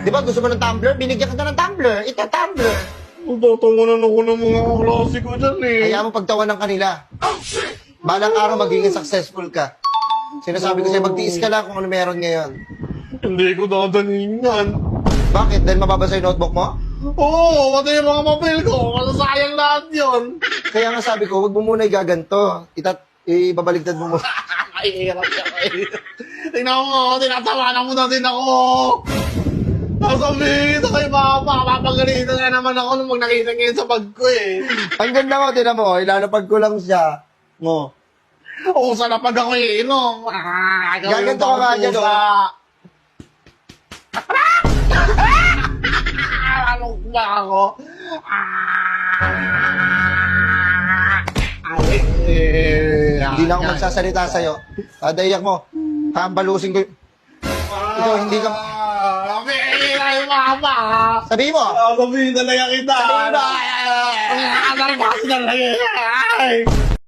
Di ba gusto mo ng tumbler? Binigyan ka na ng tumbler. Ito, tumbler. Tatangunan ako ng mga klase ko dyan eh. Hayaan mo pagtawan ng kanila. Balang araw magiging successful ka. Sinasabi ko sa'yo, magtiis ka lang kung ano meron ngayon. Hindi ko dadalhin yan. Bakit? Dahil mababasa yung notebook mo? Oo, pati yung mga papel ko. Masasayang lahat yun. Kaya nga sabi ko, huwag mo muna igaganto. Ibabaligtad mo muna. Ay, hirap ka kayo. Tingnan mo, tinatawanan mo na din ako. Sasabihin ito kay Papa, papagalitan nga naman ako nung nakita ngayon sa bag ko eh. Ang ganda mo, tinan mo. Ilalapag ko lang siya. Mo. Oo, sana pag ako iinom. Gaganto ka nga dyan, Ano ba ako? Hindi na ako magsasalita sa'yo. Dadayak mo. Hambalusin ko. Ikaw, hindi ka... Sabihin na yung Papa. Sabihin mo. Sabihin talaga kita. Sabihin mo. Sabihin na talaga.